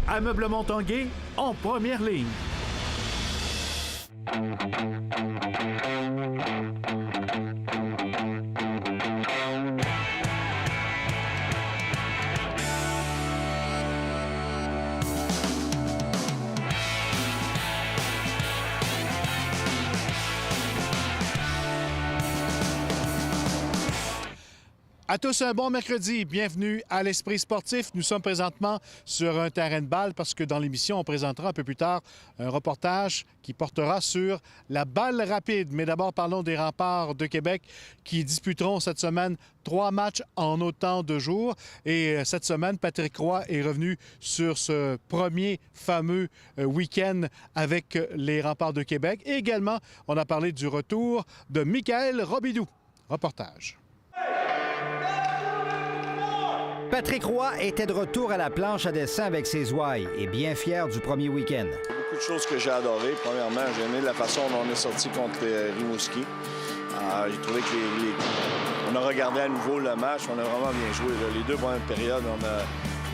Ameublement Tanguay en première ligne. À tous un bon mercredi, bienvenue à l'Esprit sportif. Nous sommes présentement sur un terrain de balle parce que dans l'émission, on présentera un peu plus tard un reportage qui portera sur la balle rapide. Mais d'abord, parlons des Remparts de Québec qui disputeront cette semaine 3 matchs en autant de jours. Et cette semaine, Patrick Roy est revenu sur ce premier fameux week-end avec les Remparts de Québec. Et également, on a parlé du retour de Michael Robidoux. Reportage. Patrick Roy était de retour à la planche à dessin avec ses ouailles et bien fier du premier week-end. Beaucoup de choses que j'ai adorées. Premièrement, j'ai aimé la façon dont on est sorti contre Rimouski. J'ai trouvé que on a regardé à nouveau le match. On a vraiment bien joué. Là. Les 2 premières périodes,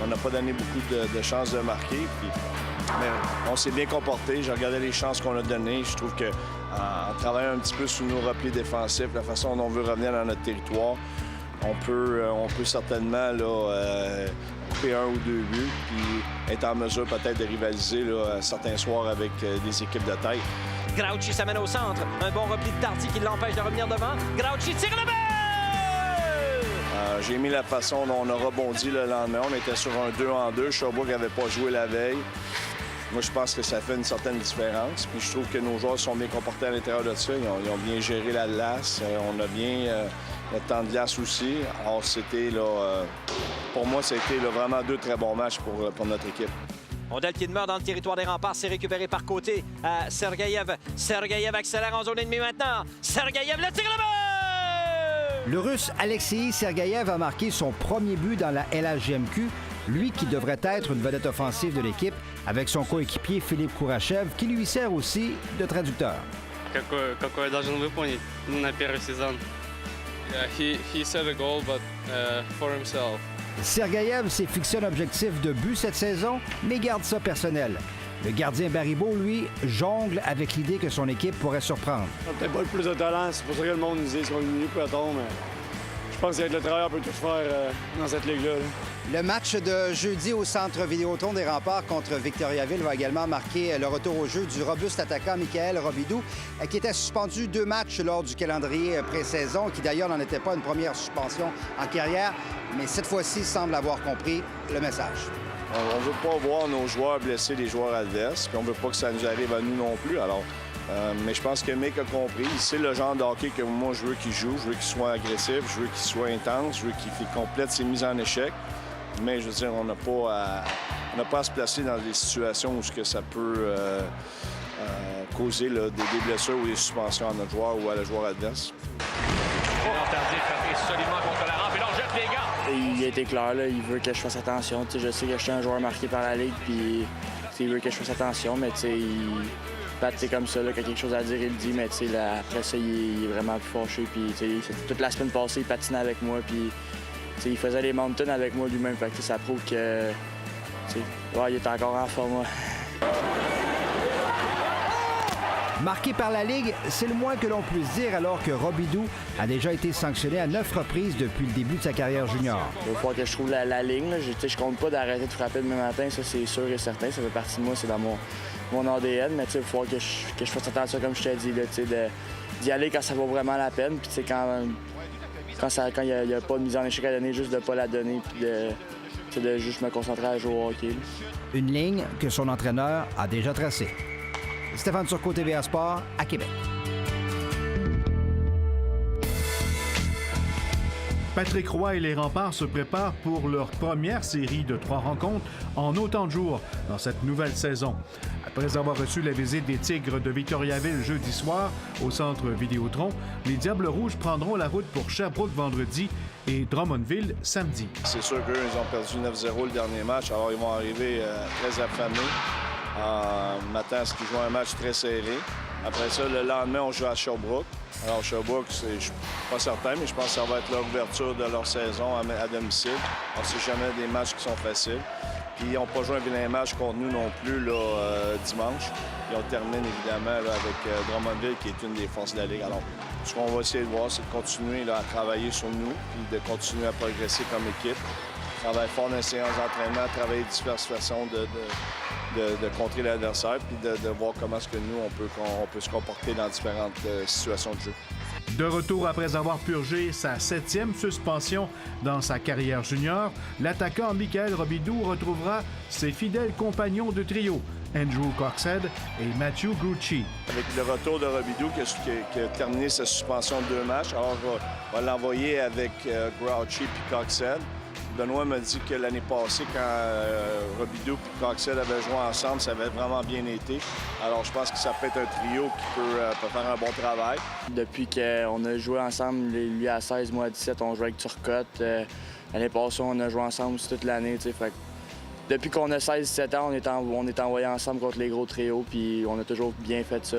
on n'a pas donné beaucoup de chances de marquer. Mais on s'est bien comporté. J'ai regardé les chances qu'on a données. Je trouve qu'en travaillant un petit peu sur nos replis défensifs, la façon dont on veut revenir dans notre territoire, on peut certainement là, couper 1 ou 2 buts puis être en mesure peut-être de rivaliser là, certains soirs avec des équipes de tête. Grouchy s'amène au centre. Un bon repli de Tardy qui l'empêche de revenir devant. Grouchy tire le but! J'ai aimé la façon dont on a rebondi le lendemain. On était sur un 2-en-2. Sherbrooke n'avait pas joué la veille. Moi, je pense que ça fait une certaine différence. Puis je trouve que nos joueurs sont bien comportés à l'intérieur de ça. Ils ont bien géré la glace. On a bien le temps de glace aussi. Alors, c'était là, pour moi, c'était là, vraiment 2 très bons matchs pour notre équipe. Rondelle qui demeure dans le territoire des Remparts. C'est récupéré par côté à Sergaïev. Sergaïev accélère en zone ennemie maintenant. Sergaïev le tire le but! Le Russe Alexei Sergaïev a marqué son premier but dans la LHJMQ, lui qui devrait être une vedette offensive de l'équipe, avec son coéquipier Philippe Kourachev, qui lui sert aussi de traducteur. Какой должен выполнить на первый сезон. He set a goal, but for himself. Sergaïev s'est fixé un objectif de but cette saison, mais garde ça personnel. Le gardien Baribeau, lui, jongle avec l'idée que son équipe pourrait surprendre. On n'a peut-être pas le plus de talent, c'est pour ça que le monde nous dit qu'on est mieux peloton, mais je pense qu'avec le travail, on peut tout faire dans cette ligue-là. Le match de jeudi au centre Vidéotron des Remparts contre Victoriaville va également marquer le retour au jeu du robuste attaquant Michael Robidoux, qui était suspendu 2 matchs lors du calendrier pré-saison, qui d'ailleurs n'en était pas une première suspension en carrière, mais cette fois-ci semble avoir compris le message. On ne veut pas voir nos joueurs blesser les joueurs adverses, puis on ne veut pas que ça nous arrive à nous non plus. Alors, mais je pense que Mick a compris. C'est le genre de hockey que moi, je veux qu'il joue. Je veux qu'il soit agressif, je veux qu'il soit intense, je veux qu'il complète ses mises en échec. Mais je veux dire, on n'a pas à se placer dans des situations où ça peut causer là, des blessures ou des suspensions à notre joueur ou à le joueur adverse. Solidement contre la rampe et là on jette les gars. Il a été clair, là, il veut que je fasse attention. Je sais que je suis un joueur marqué par la Ligue, puis il veut que je fasse attention, mais Pat, c'est comme ça, là, quand il y a quelque chose à dire, il le dit, mais là, après ça, il est vraiment plus fâché. Puis toute la semaine passée, il patinait avec moi, puis il faisait les mountains avec moi lui-même. Fait que ça prouve que il est encore en forme. Marqué par la Ligue, c'est le moins que l'on puisse dire alors que Robidoux a déjà été sanctionné à 9 reprises depuis le début de sa carrière junior. Il va falloir que je trouve la ligne. Je compte pas d'arrêter de frapper demain matin, ça c'est sûr et certain. Ça fait partie de moi, c'est dans mon ADN. Mais il va falloir que je fasse attention, comme je t'ai dit, d'y aller quand ça vaut vraiment la peine. Puis quand il n'y a pas de mise en échec à donner, juste de ne pas la donner. Puis de juste me concentrer à jouer au hockey. Là. Une ligne que son entraîneur a déjà tracée. Stéphane Turcot, TVA Sport, à Québec. Patrick Roy et les Remparts se préparent pour leur première série de 3 rencontres en autant de jours dans cette nouvelle saison. Après avoir reçu la visite des Tigres de Victoriaville jeudi soir au centre Vidéotron, les Diables Rouges prendront la route pour Sherbrooke vendredi et Drummondville samedi. C'est sûr qu'eux, ils ont perdu 9-0 le dernier match, alors ils vont arriver très affamés. Matin, ce qui joue un match très serré. Après ça, le lendemain, on joue à Sherbrooke. Alors, Sherbrooke, je ne suis pas certain, mais je pense que ça va être leur ouverture de leur saison à domicile. Alors, c'est jamais des matchs qui sont faciles. Puis ils n'ont pas joué un vilain match contre nous non plus là, dimanche. Ils ont terminé évidemment là, avec Drummondville, qui est une des forces de la Ligue. Alors, ce qu'on va essayer de voir, c'est de continuer là, à travailler sur nous, puis de continuer à progresser comme équipe. Travailler fort dans les séances d'entraînement, travailler diverses façons de contrer l'adversaire, puis de voir comment est-ce que nous, on peut se comporter dans différentes situations de jeu. De retour après avoir purgé sa 7e suspension dans sa carrière junior, l'attaquant Michael Robidoux retrouvera ses fidèles compagnons de trio, Andrew Coxhead et Matthew Gucci. Avec le retour de Robidoux qui a terminé sa suspension de 2 matchs, alors on va l'envoyer avec Grouchy et Coxhead. Benoît m'a dit que l'année passée, quand Robidoux et Coxhead avaient joué ensemble, ça avait vraiment bien été. Alors, je pense que ça peut être un trio qui peut faire un bon travail. Depuis qu'on a joué ensemble, lui à 16, moi à 17, on jouait avec Turcotte. L'année passée, on a joué ensemble aussi toute l'année. Depuis qu'on a 16-17 ans, on est envoyés ensemble contre les gros trios, puis on a toujours bien fait ça.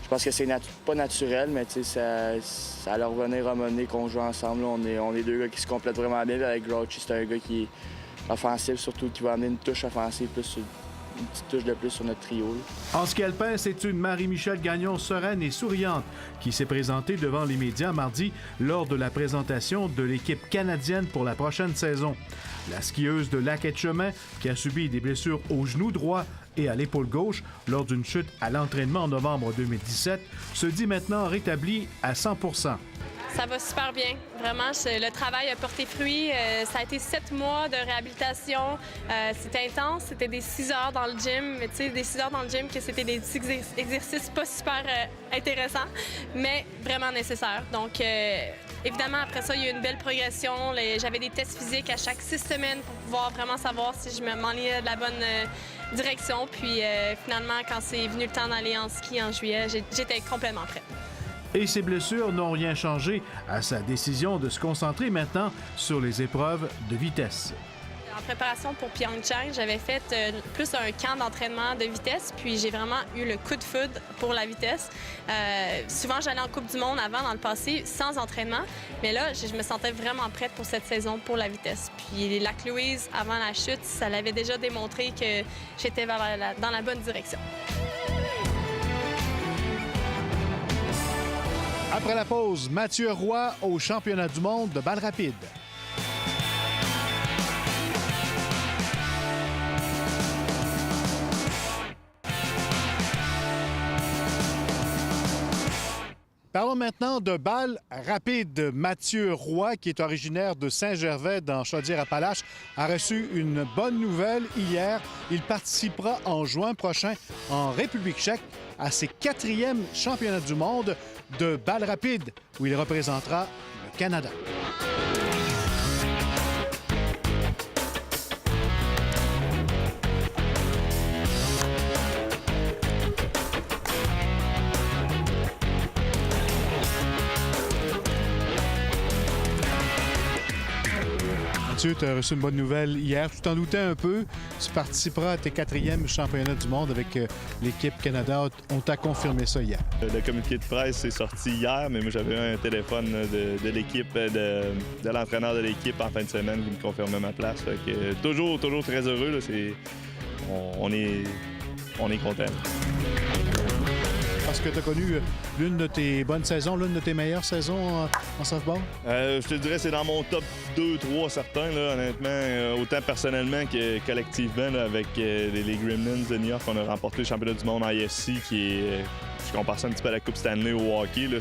Je pense que c'est pas naturel, mais ça leur revenait ramener qu'on joue ensemble. Là. On est deux gars qui se complètent vraiment bien. Avec Grouchy, c'est un gars qui est offensif, surtout qui va amener une touche offensive, une petite touche de plus sur notre trio. Là. En ski alpin, c'est une Marie-Michel Gagnon sereine et souriante qui s'est présentée devant les médias mardi lors de la présentation de l'équipe canadienne pour la prochaine saison. La skieuse de Lac-Etchemin, qui a subi des blessures au genou droit et à l'épaule gauche lors d'une chute à l'entraînement en novembre 2017, se dit maintenant rétablie à 100%. Ça va super bien. Vraiment, le travail a porté fruit. Ça a été 7 mois de réhabilitation. C'était intense. C'était des 6 heures dans le gym. Mais tu sais, des 6 heures dans le gym, que c'était des petits exercices pas super intéressants, mais vraiment nécessaires. Donc, évidemment, après ça, il y a eu une belle progression. J'avais des tests physiques à chaque 6 semaines pour pouvoir vraiment savoir si je m'enlignais de la bonne direction. Puis, finalement, quand c'est venu le temps d'aller en ski en juillet, j'étais complètement prête. Et ses blessures n'ont rien changé à sa décision de se concentrer maintenant sur les épreuves de vitesse. En préparation pour Pyeongchang, j'avais fait plus un camp d'entraînement de vitesse, puis j'ai vraiment eu le coup de foudre pour la vitesse. Souvent, j'allais en Coupe du Monde avant, dans le passé, sans entraînement, mais là, je me sentais vraiment prête pour cette saison pour la vitesse. Puis les Lac-Louise, avant la chute, ça l'avait déjà démontré que j'étais dans la bonne direction. Après la pause, Mathieu Roy au championnat du monde de balle rapide. Parlons maintenant de balle rapide. Mathieu Roy, qui est originaire de Saint-Gervais dans Chaudière-Appalaches, a reçu une bonne nouvelle hier. Il participera en juin prochain en République tchèque à ses 4e championnats du monde de balle rapide, où il représentera le Canada. Mathieu, tu as reçu une bonne nouvelle hier. Tu t'en doutais un peu. Tu participeras à tes 4e championnats du monde avec l'équipe Canada. On t'a confirmé ça hier. Le communiqué de presse est sorti hier, mais moi j'avais un téléphone de l'équipe, de l'entraîneur de l'équipe en fin de semaine qui me confirmait ma place. Fait que, toujours très heureux. Là, on est content. Parce que tu as connu l'une de tes bonnes saisons, l'une de tes meilleures saisons en softball? Je te dirais que c'est dans mon top 2-3 certains, là, honnêtement. Autant personnellement que collectivement, là, avec les Gremlins de New York, on a remporté le championnat du monde en ISC, qui est, je compare ça un petit peu à la Coupe Stanley au hockey. Là,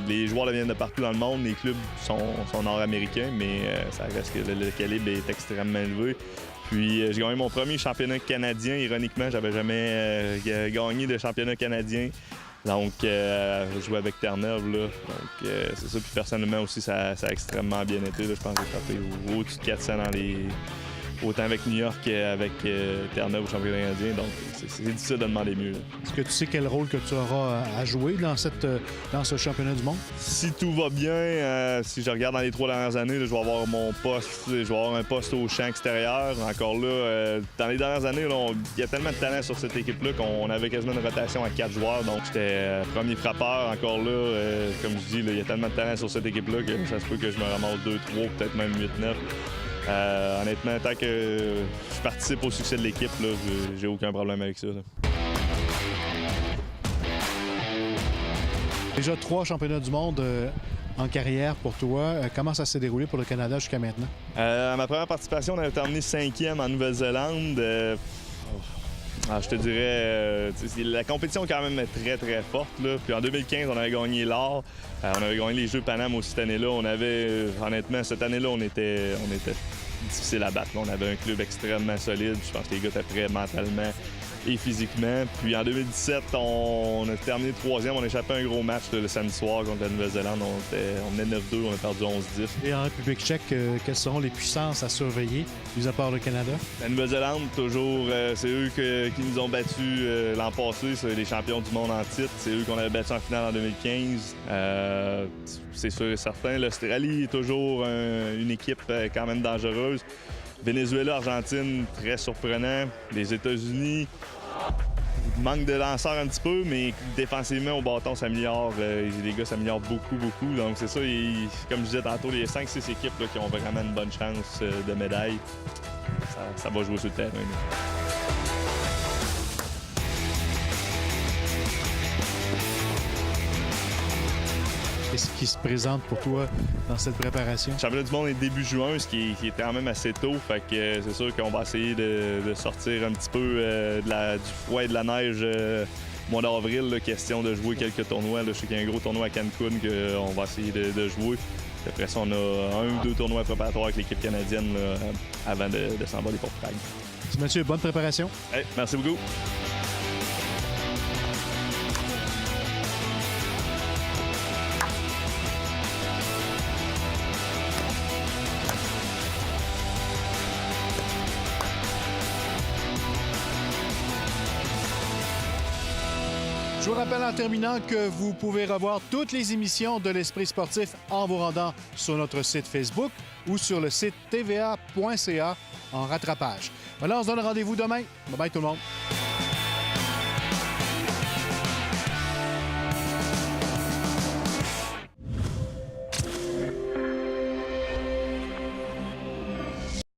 les joueurs viennent de partout dans le monde, les clubs sont nord-américains, mais ça reste que le calibre est extrêmement élevé. Puis j'ai gagné mon premier championnat canadien. Ironiquement, j'avais jamais gagné de championnat canadien. Donc, je jouais avec Terre-Neuve, là. Donc, c'est ça. Puis personnellement aussi, ça a extrêmement bien été. Là. Je pense que j'ai tapé au-dessus de 400 autant avec New York qu'avec Terre-Neuve au championnat canadien. Donc, c'est difficile de demander mieux. Est-ce que tu sais quel rôle que tu auras à jouer dans ce championnat du monde? Si tout va bien, si je regarde dans les 3 dernières années, là, je vais avoir mon poste, je vais avoir un poste au champ extérieur. Encore là, dans les dernières années, il y a tellement de talent sur cette équipe-là qu'on avait quasiment une rotation à 4 joueurs. Donc, j'étais premier frappeur. Encore là, comme je dis, il y a tellement de talent sur cette équipe-là que ça se peut que je me ramasse 2, 3, peut-être même 8, 9. Honnêtement, tant que je participe au succès de l'équipe, là, j'ai aucun problème avec ça. Là. Déjà 3 championnats du monde en carrière pour toi. Comment ça s'est déroulé pour le Canada jusqu'à maintenant? Ma première participation, on avait terminé 5e en Nouvelle-Zélande. Je te dirais, la compétition est quand même très, très forte. Là. Puis en 2015, on avait gagné l'or. On avait gagné les Jeux Paname aussi cette année-là. Honnêtement, cette année-là, on était difficile à battre. Là. On avait un club extrêmement solide. Je pense que les gars étaient prêts mentalement et physiquement. Puis en 2017, on a terminé 3e. On a échappé un gros match le samedi soir contre la Nouvelle-Zélande. On menait 9-2, on a perdu 11-10. Et en République tchèque, quelles seront les puissances à surveiller, mis à part le Canada? La Nouvelle-Zélande, toujours, c'est eux qui nous ont battus l'an passé. C'est les champions du monde en titre. C'est eux qu'on avait battus en finale en 2015. C'est sûr et certain. L'Australie est toujours une équipe quand même dangereuse. Venezuela, Argentine, très surprenant. Les États-Unis, manque de lanceurs un petit peu, mais défensivement, au bâton, s'améliore. Les gars s'améliorent beaucoup, beaucoup. Donc, c'est ça, comme je disais tantôt, les 5-6 équipes là, qui ont vraiment une bonne chance de médaille, ça va jouer sur le terrain. Là. Qu'est-ce qui se présente pour toi dans cette préparation? Le championnat du monde est début juin, ce qui est quand même assez tôt. Fait que c'est sûr qu'on va essayer de sortir un petit peu du froid et de la neige au mois d'avril. Question de jouer quelques tournois. Là, je sais qu'il y a un gros tournoi à Cancun qu'on va essayer de jouer. Après ça, on a 1 ou 2 tournois préparatoires avec l'équipe canadienne là, avant de s'envoler pour Prague. Mathieu, bonne préparation. Hey, merci beaucoup. Je vous rappelle en terminant que vous pouvez revoir toutes les émissions de l'Esprit sportif en vous rendant sur notre site Facebook ou sur le site tva.ca en rattrapage. Voilà, on se donne rendez-vous demain. Bye bye tout le monde.